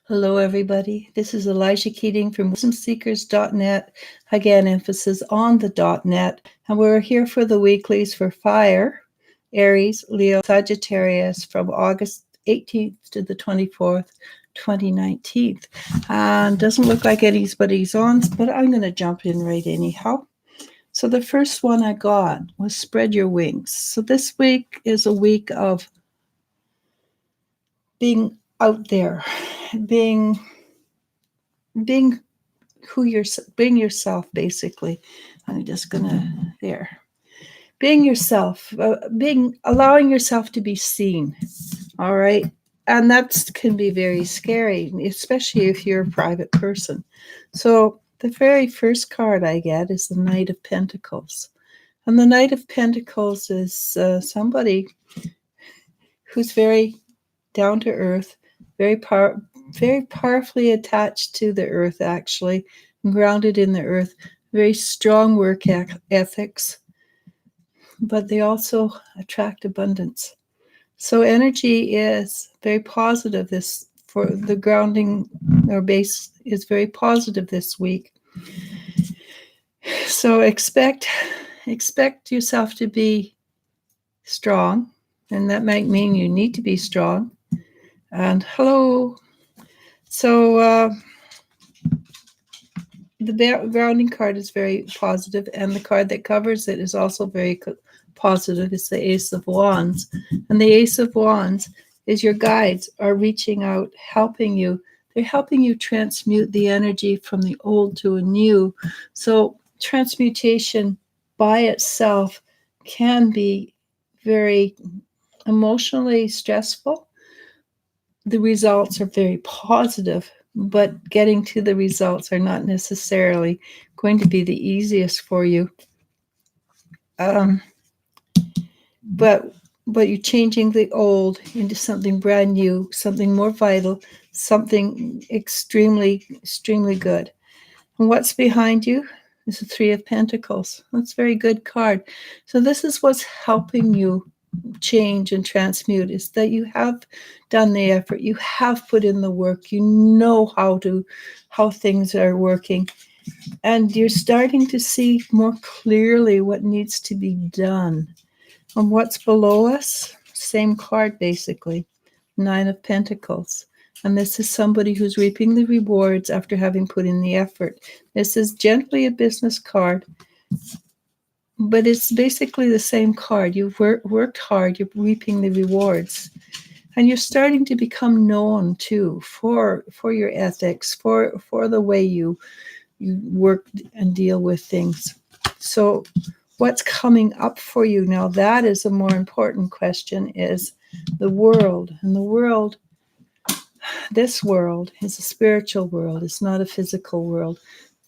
Hello, everybody. This is Eliz-sha from wisdomseekers.net. Again, emphasis on the .net. And we're here for the weeklies for fire, Aries, Leo, Sagittarius from August 18th to the 24th, 2019. And doesn't look like anybody's on, but I'm going to jump in right anyhow. So the first one I got was spread your wings. So this week is a week of being out there, being who you're, being yourself, basically. I'm just gonna being yourself, allowing yourself to be seen. All right. And that can be very scary, especially if you're a private person. So the very first card I get is the Knight of Pentacles. And the Knight of Pentacles is somebody who's very down to earth, very powerfully attached to the earth, actually, and grounded in the earth, very strong work ethics, but they also attract abundance. So energy is very positive. This for the grounding or base is very positive this week. So expect yourself to be strong, and that might mean you need to be strong. And hello. So the grounding card is very positive, and the card that covers it is also very positive. It's the Ace of Wands. And the Ace of Wands is your guides are reaching out, helping you. They're helping you transmute the energy from the old to a new. So transmutation by itself can be very emotionally stressful. The results are very positive, but getting to the results are not necessarily going to be the easiest for you. But you're changing the old into something brand new, something more vital, something extremely, extremely good. And what's behind you is the Three of Pentacles. That's a very good card. So this is what's helping you change and transmute, is that you have done the effort, you have put in the work, you know how things are working, and you're starting to see more clearly what needs to be done. And what's below us, same card basically, Nine of Pentacles. And this is somebody who's reaping the rewards after having put in the effort. This is gently a business card, but it's basically the same card. You've worked hard, you're reaping the rewards. And you're starting to become known too for your ethics, for the way you work and deal with things. So what's coming up for you now, that is a more important question, is the world. And the world, this world is a spiritual world. It's not a physical world.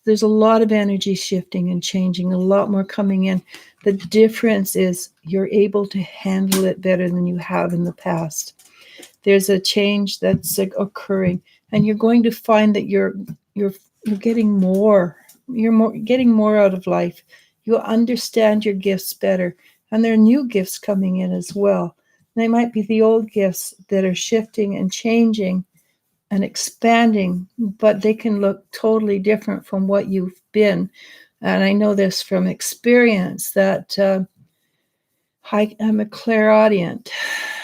There's a lot of energy shifting and changing, a lot more coming in. The difference is you're able to handle it better than you have in the past. There's a change that's occurring, and you're going to find that you're getting more. You're getting more out of life. You understand your gifts better, and there are new gifts coming in as well. They might be the old gifts that are shifting and changing and expanding, but they can look totally different from what you've been. And I know this from experience that I'm a clairaudient.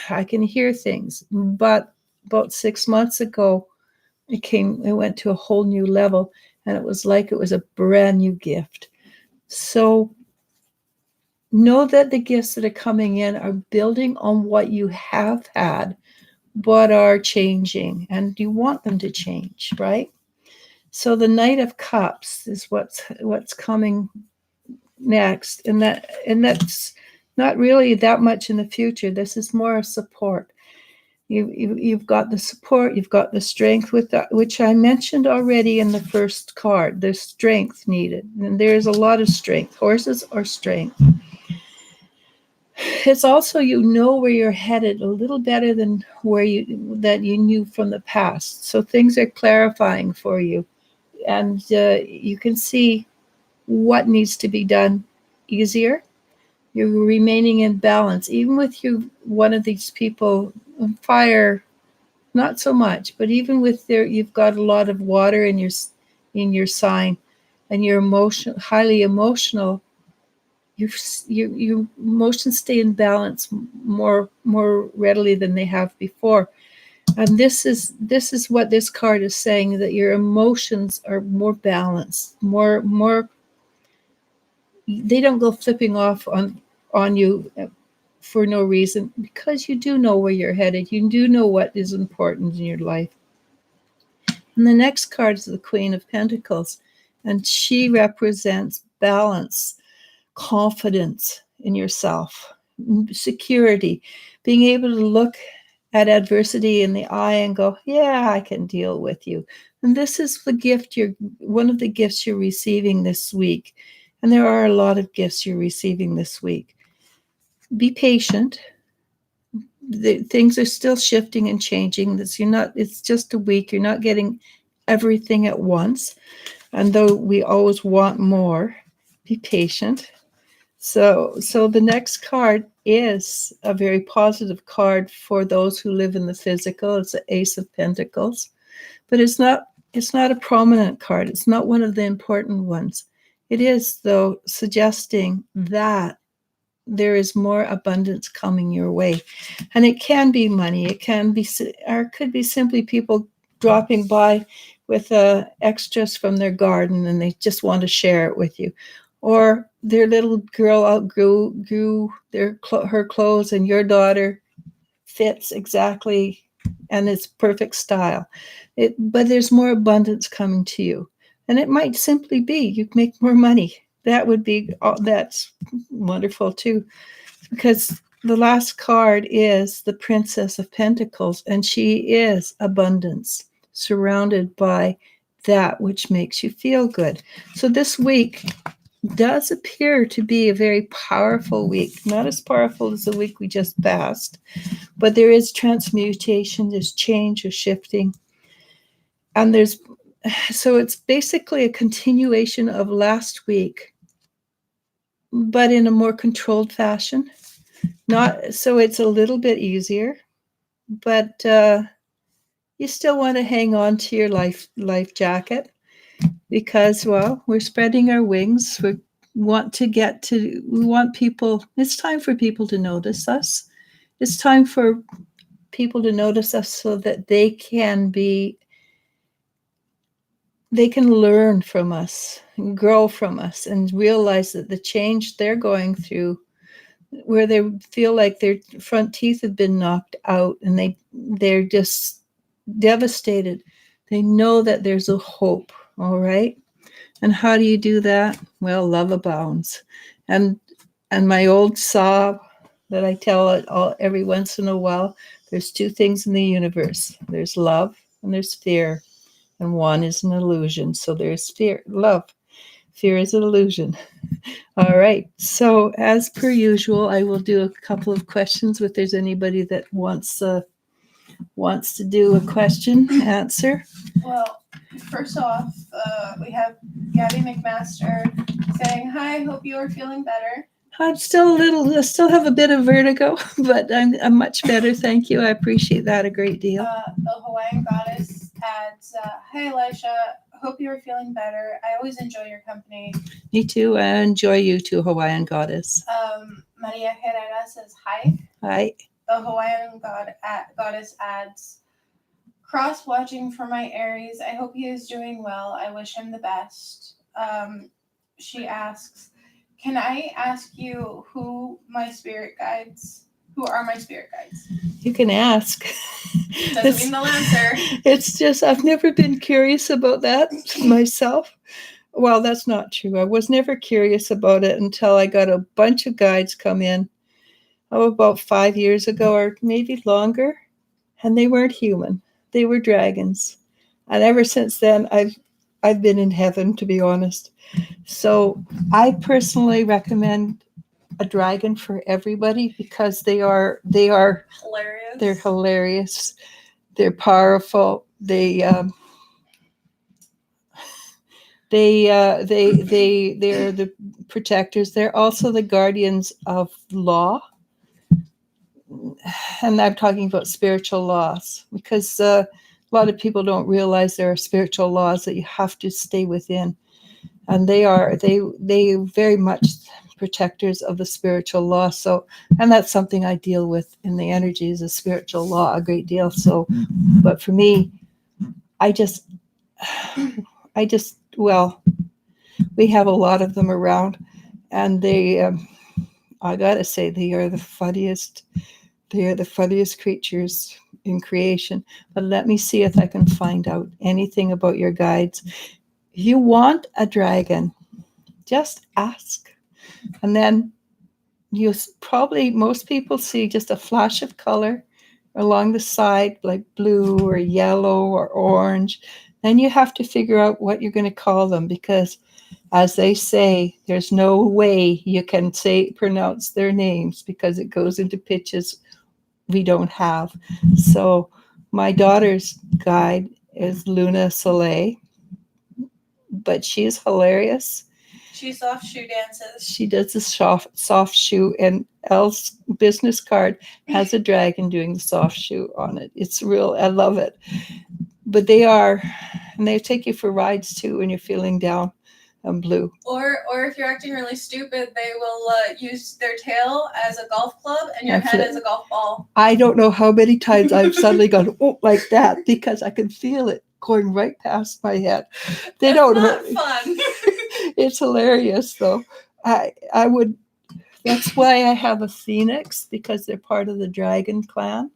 I can hear things, but about 6 months ago, it went to a whole new level, and it was like it was a brand new gift. So know that the gifts that are coming in are building on what you have had, but are changing, and you want them to change, right? So the Knight of Cups is what's coming next, and that's not really that much in the future. This is more support. You've got the support, you've got the strength with that, which I mentioned already in the first card. There's strength needed, and there's a lot of strength. Horses are strength. It's also, you know where you're headed a little better than that you knew from the past. So things are clarifying for you, and you can see what needs to be done easier. You're remaining in balance, even with one of these people, fire not so much. But even with you've got a lot of water in your sign, and you're highly emotional. Your emotions stay in balance more readily than they have before. And this is what this card is saying, that your emotions are more balanced, more they don't go flipping off on you for no reason, because you do know where you're headed. You do know what is important in your life. And the next card is the Queen of Pentacles, and she represents balance, confidence in yourself, security, being able to look at adversity in the eye and go, yeah, I can deal with you. And this is the gift one of the gifts you're receiving this week. And there are a lot of gifts you're receiving this week. Be patient. Things are still shifting and changing. It's just a week. You're not getting everything at once. And though we always want more, be patient. So the next card is a very positive card for those who live in the physical. It's the Ace of Pentacles, but it's not a prominent card. It's not one of the important ones. It is, though, suggesting that there is more abundance coming your way. And it can be money. It can be, or it could be simply people dropping by with extras from their garden, and they just want to share it with you. Or their little girl outgrew her clothes, and your daughter fits exactly, and it's perfect style. But there's more abundance coming to you. And it might simply be you make more money. That's wonderful too, because the last card is the Princess of Pentacles, and she is abundance, surrounded by that which makes you feel good. So this week does appear to be a very powerful week, not as powerful as the week we just passed, but there is transmutation, there's change, there's shifting, and so it's basically a continuation of last week, but in a more controlled fashion. Not so it's a little bit easier, but you still want to hang on to your life jacket, because, well, we're spreading our wings. We want people. It's time for people to notice us. It's time for people to notice us so that they can learn from us and grow from us and realize that the change they're going through, where they feel like their front teeth have been knocked out and they're just devastated. They know that there's a hope, all right? And how do you do that? Well, love abounds. And my old saw that I tell it every once in a while, there's two things in the universe. There's love and there's fear. And one is an illusion. So there's love. Fear is an illusion. All right. So as per usual, I will do a couple of questions if there's anybody that wants to do a question answer. Well, first off, we have Gabby McMaster saying, hi, hope you are feeling better. I still have a bit of vertigo, but I'm much better. Thank you. I appreciate that a great deal. The Hawaiian Goddess adds, hi, Eliz-sha, hope you are feeling better. I always enjoy your company. Me too. I enjoy you too, Hawaiian Goddess. Maria Herrera says, hi. Hi. The Hawaiian Goddess adds, cross-watching for my Aries. I hope he is doing well. I wish him the best. She asks, can I ask you who are my spirit guides? You can ask. Doesn't mean they'll answer. It's just, I've never been curious about that myself. Well, that's not true. I was never curious about it until I got a bunch of guides come in, about 5 years ago or maybe longer, and they weren't human. They were dragons. And ever since then, I've been in heaven, to be honest. So I personally recommend a dragon for everybody, because they are hilarious. They're hilarious. They're powerful. They're the protectors. They're also the guardians of law. and I'm talking about spiritual laws, because a lot of people don't realize there are spiritual laws that you have to stay within, and they very much protectors of the spiritual law. So, and that's something I deal with in the energies of spiritual law a great deal. So, but for me, I just well, we have a lot of them around, and I gotta say, they are the funniest. They are the funniest creatures in creation. But let me see if I can find out anything about your guides. If you want a dragon, just ask. And then probably, most people see just a flash of color along the side, like blue or yellow or orange. Then you have to figure out what you're going to call them, because as they say, there's no way you can pronounce their names, because it goes into pitches we don't have. So my daughter's guide is Luna Soleil, but she's hilarious. She soft shoe dances. She does the soft shoe, and Elle's business card has a dragon doing the soft shoe on it. It's real. I love it. But and they take you for rides too when you're feeling down and blue. Or if you're acting really stupid, they will use their tail as a golf club and your head as a golf ball. I don't know how many times I've suddenly gone like that, because I can feel it going right past my head. They don't hurt. Fun. It's hilarious, though. I would. That's why I have a phoenix, because they're part of the dragon clan.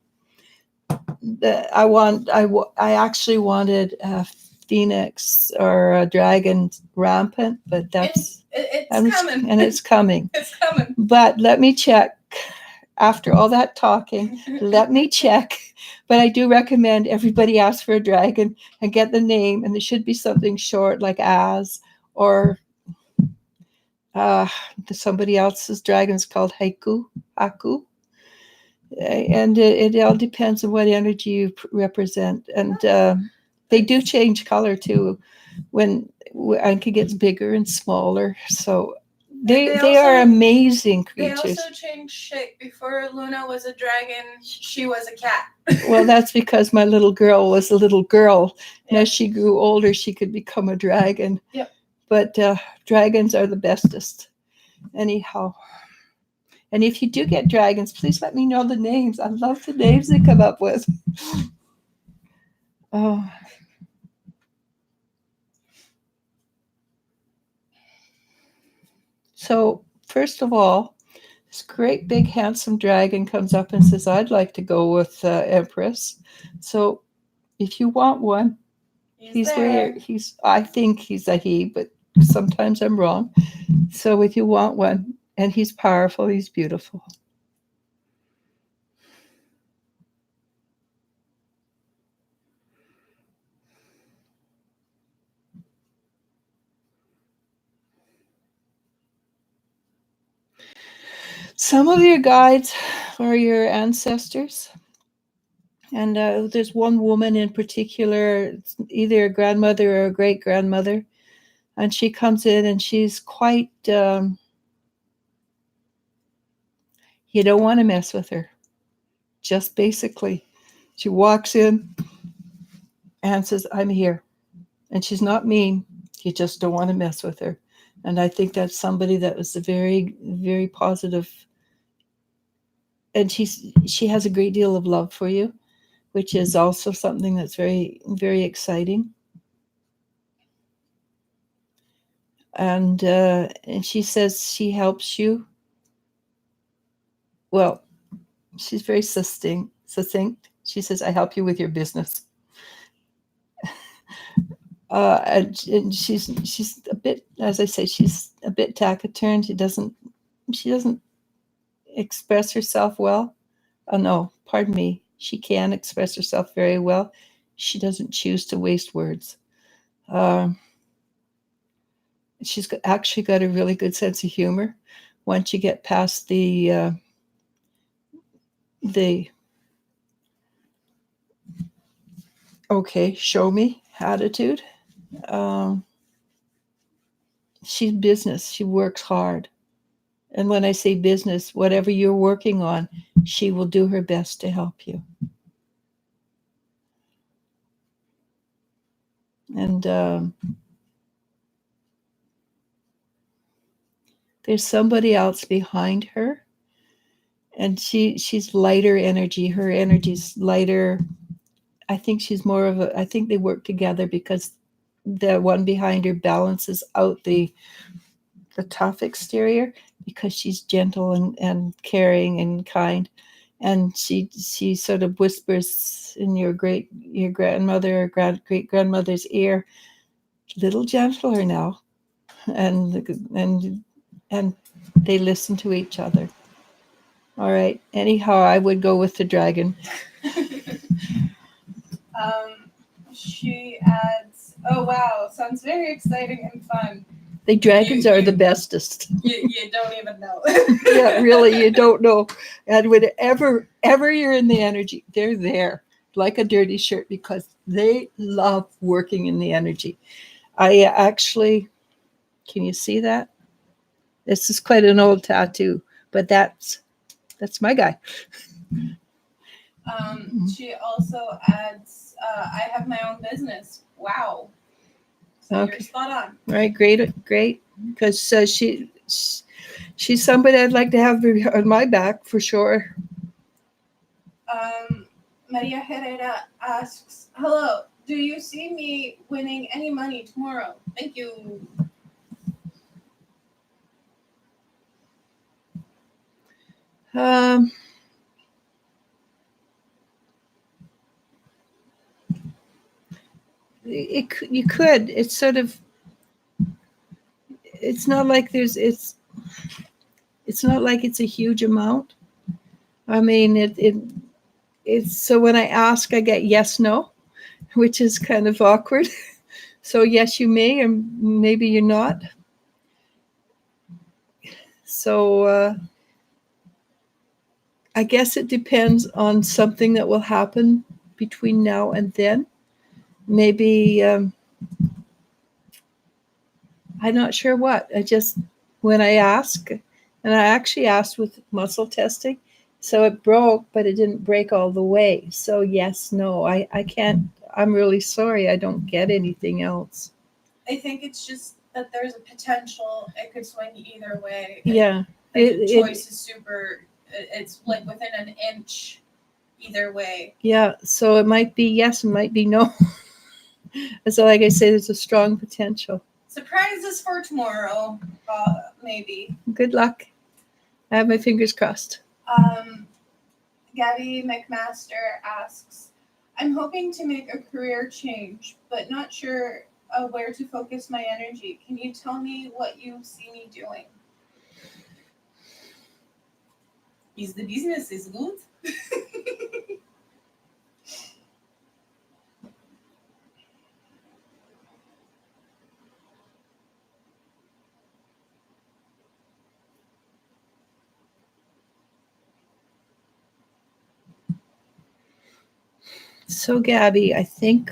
I actually wanted a phoenix or a dragon rampant, but that's it's coming. And it's coming. It's coming. But let me check. After all that talking, let me check. But I do recommend everybody ask for a dragon and get the name, and there should be something short like Az, or somebody else's dragon is called Haku. And it all depends on what energy you represent. And they do change color too when Anki gets bigger and smaller. So they are amazing creatures. They also change shape. Before Luna was a dragon, she was a cat. Well, that's because my little girl was a little girl. And as she grew older, she could become a dragon. Yep. But dragons are the bestest. Anyhow. And if you do get dragons, please let me know the names. I love the names they come up with. Oh. So, first of all, this great big handsome dragon comes up and says, I'd like to go with Empress. So, if you want one, he's there. I think he's a he, but sometimes I'm wrong. So, if you want one, and he's powerful, he's beautiful. Some of your guides are your ancestors. And there's one woman in particular, either a grandmother or a great-grandmother. And she comes in and she's quite, you don't want to mess with her. Just basically, she walks in and says, I'm here. And she's not mean. You just don't want to mess with her. And I think that's somebody that was a very, very positive. And she has a great deal of love for you, which is also something that's very, very exciting. And she says she helps you. Well, she's very succinct. She says, I help you with your business. And she's a bit, as I say, she's a bit taciturn. She doesn't express herself well. Oh no, pardon me. She can express herself very well. She doesn't choose to waste words. She's actually got a really good sense of humor. Once you get past the okay, show me attitude. She's business. She works hard. And when I say business, whatever you're working on, she will do her best to help you. And there's somebody else behind her, and she's lighter energy. Her energy's lighter. I think she's more of a, I think they work together because the one behind her balances out the tough exterior, because she's gentle and caring and kind. And she sort of whispers in your grandmother or great grandmother's ear, little gentler now. And they listen to each other. All right. Anyhow, I would go with the dragon. She adds, oh wow, sounds very exciting and fun. The dragons are the bestest. You don't even know. Yeah, really, you don't know. And whenever you're in the energy, they're there like a dirty shirt, because they love working in the energy. I actually, can you see that? This is quite an old tattoo, but that's my guy. She also adds, I have my own business. Wow. So Okay. you're spot on. Right, great. Because she's somebody I'd like to have on my back for sure. Maria Herrera asks, hello, do you see me winning any money tomorrow? Thank you. You could. It's sort of. It's not like it's not like it's a huge amount. I mean, it's so when I ask, I get yes, no, which is kind of awkward. So yes, you may, or maybe you're not. So I guess it depends on something that will happen between now and then. Maybe I'm not sure what. I just, when I ask, and I actually asked with muscle testing, so it broke, but it didn't break all the way. So yes, no, I can't. I'm really sorry. I don't get anything else. I think it's just that there's a potential it could swing either way. Yeah. The choice is super, it's like within an inch either way. Yeah, so it might be yes, it might be no. So like I say, there's a strong potential. Surprises for tomorrow, maybe. Good luck. I have my fingers crossed. Gabby McMaster asks, I'm hoping to make a career change, but not sure where to focus my energy. Can you tell me what you see me doing? Is the business is good? So Gabby, I think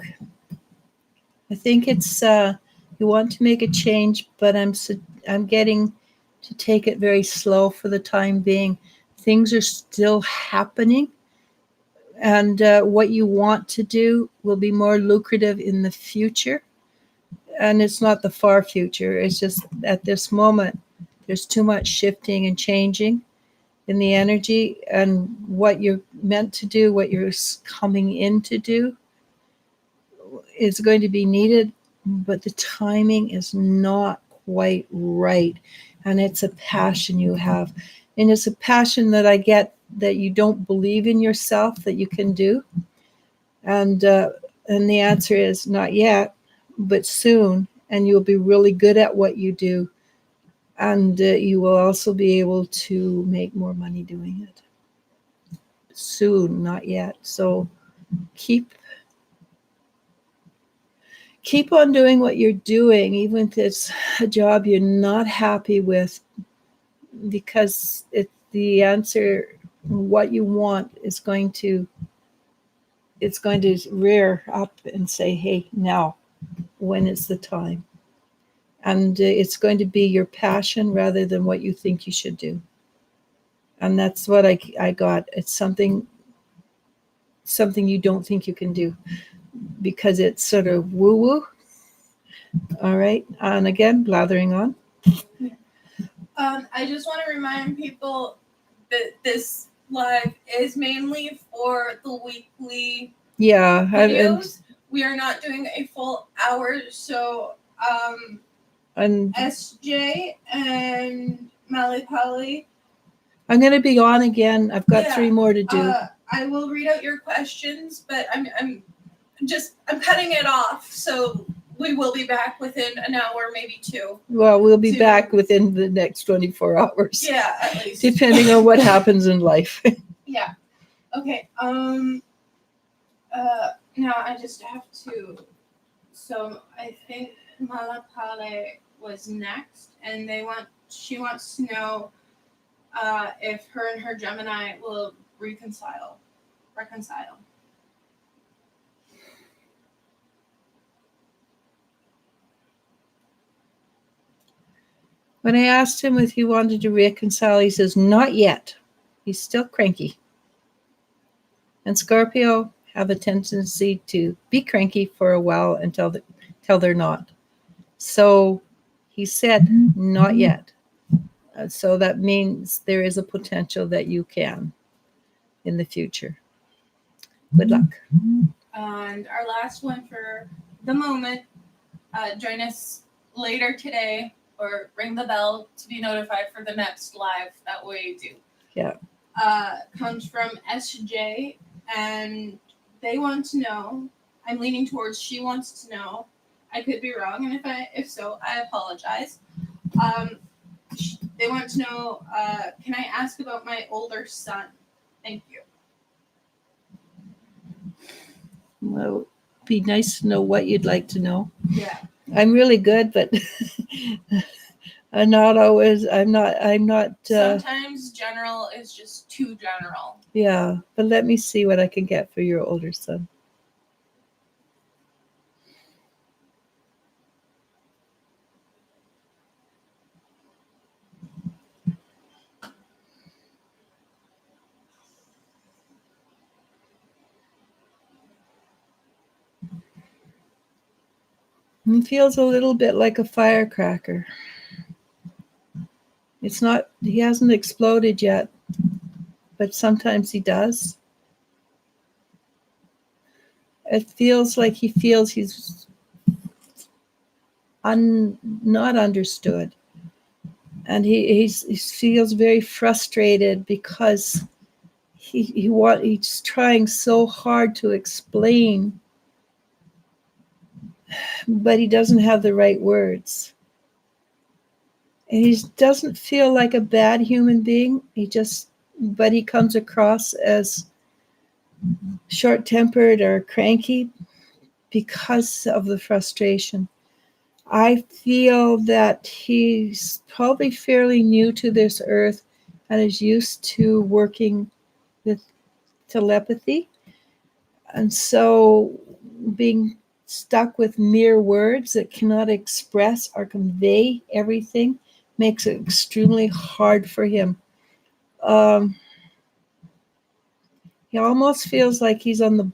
it's you want to make a change, but I'm getting to take it very slow for the time being. Things are still happening, and what you want to do will be more lucrative in the future. And it's not the far future. It's just at this moment, there's too much shifting and changing in the energy, and what you're meant to do, what you're coming in to do, is going to be needed, but the timing is not quite right. And it's a passion you have. And it's a passion that I get that you don't believe in yourself that you can do. And the answer is not yet, but soon. And you'll be really good at what you do. And you will also be able to make more money doing it. Soon, not yet. So keep on doing what you're doing, even if it's a job you're not happy with, because the answer, what you want, is going to rear up and say, hey, now, when is the time? And it's going to be your passion rather than what you think you should do. And that's what I got. It's something you don't think you can do because it's sort of woo woo. All right. And again, blathering on. I just want to remind people that this live is mainly for the weekly Yeah. videos. We are not doing a full hour, so And SJ and Malipali, I'm going to be on again. I've got 3 more to do. I will read out your questions, but I'm cutting it off, so we will be back within an hour, maybe 2. Well, we'll be back within the next 24 hours. Yeah, at least. Depending on what happens in life. Yeah. Okay. Now I just have to. So I think Malapale was next, and she wants to know if her and her Gemini will reconcile. When I asked him if he wanted to reconcile, he says, not yet. He's still cranky. And Scorpio have a tendency to be cranky for a while until they're not. So he said, not yet. So that means there is a potential that you can in the future. Good luck. And our last one for the moment, join us later today or ring the bell to be notified for the next live that we do. Yeah. Comes from SJ, and they want to know, I'm leaning towards she wants to know, I could be wrong, and if so, I apologize. They want to know, can I ask about my older son? Thank you. Well, it'd be nice to know what you'd like to know. Yeah. I'm really good, but I'm not always. I'm not. Sometimes general is just too general. Yeah, but let me see what I can get for your older son. He feels a little bit like a firecracker. It's not, he hasn't exploded yet, but sometimes he does. It feels like he feels he's not understood. And he feels very frustrated because he's trying so hard to explain, but he doesn't have the right words. And he doesn't feel like a bad human being. But he comes across as short-tempered or cranky because of the frustration. I feel that he's probably fairly new to this earth and is used to working with telepathy. And so being stuck with mere words that cannot express or convey everything makes it extremely hard for him. He almost feels like he's on the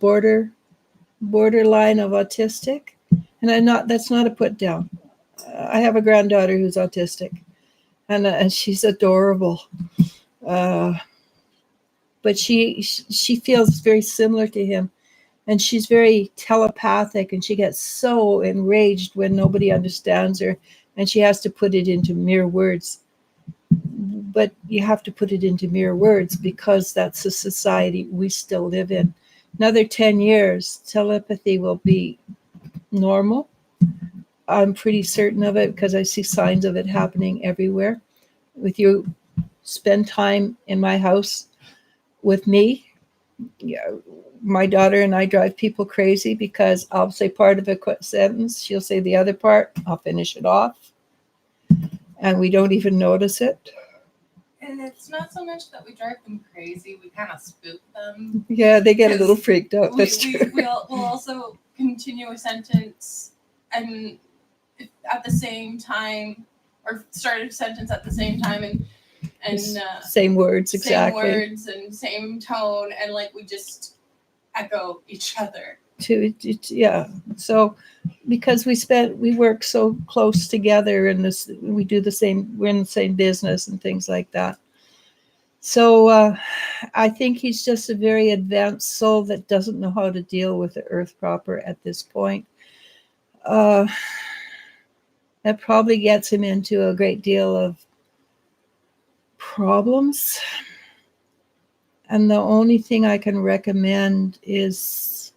borderline of autistic. And that's not a put down. I have a granddaughter who's autistic, and she's adorable. But she feels very similar to him, and she's very telepathic, and she gets so enraged when nobody understands her, and she has to put it into mere words. But you have to put it into mere words because that's the society we still live in. Another 10 years, telepathy will be normal. I'm pretty certain of it because I see signs of it happening everywhere. If you spend time in my house with me, my daughter and I drive people crazy because I'll say part of a sentence, she'll say the other part, I'll finish it off, and we don't even notice it. And it's not so much that we drive them crazy, we kind of spook them. Yeah, they get a little freaked out. That's true. We'll also continue a sentence and at the same time, or start a sentence at the same time, and and same words, exactly. Same words and same tone, and like we just echo each other. Yeah. So because we work so close together, and we do the same. We're in the same business and things like that. So I think he's just a very advanced soul that doesn't know how to deal with the earth proper at this point. That probably gets him into a great deal of problems. And the only thing I can recommend is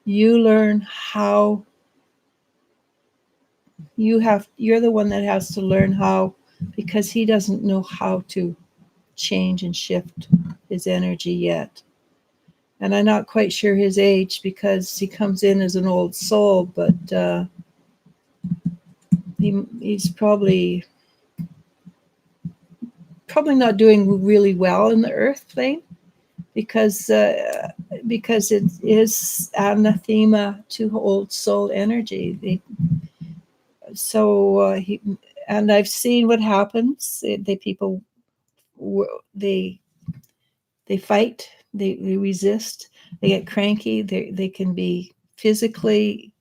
you learn how you're the one that has to learn how, because he doesn't know how to change and shift his energy yet. And I'm not quite sure his age, because he comes in as an old soul, but he's probably not doing really well in the earth plane, because it is anathema to old soul energy. And I've seen what happens. People they fight, they resist, they get cranky, they can be physically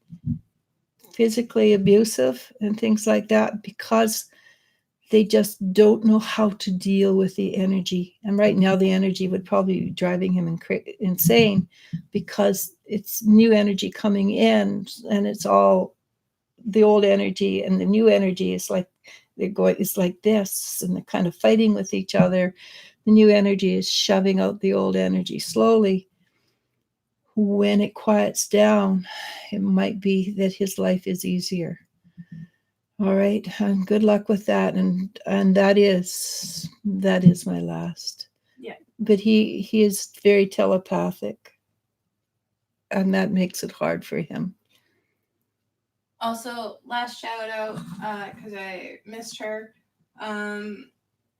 abusive and things like that, because they just don't know how to deal with the energy. And right now the energy would probably be driving him insane, because it's new energy coming in, and it's all the old energy, and the new energy is like it's like this, and they're kind of fighting with each other. The new energy is shoving out the old energy slowly. When it quiets down, it might be that his life is easier. All right, and good luck with that. And that is my last. Yeah. But he is very telepathic, and that makes it hard for him. Also, last shout out, because I missed her,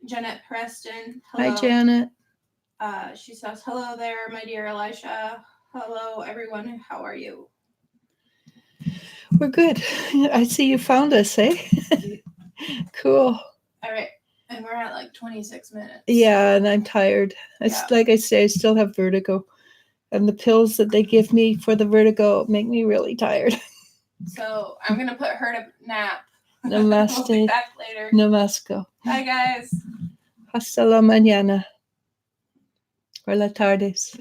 Jeanette Preston. Hello. Hi, Janet. She says, "Hello there, my dear Eliz-sha. Hello, everyone. How are you?" We're good. I see you found us, eh? Cool. All right. And we're at like 26 minutes. Yeah, and I'm tired. Like I say, I still have vertigo. And the pills that they give me for the vertigo make me really tired. So I'm going to put her to nap. Namaste. We'll be back later. Namaste. Bye, guys. Hasta la mañana. Or la tardes.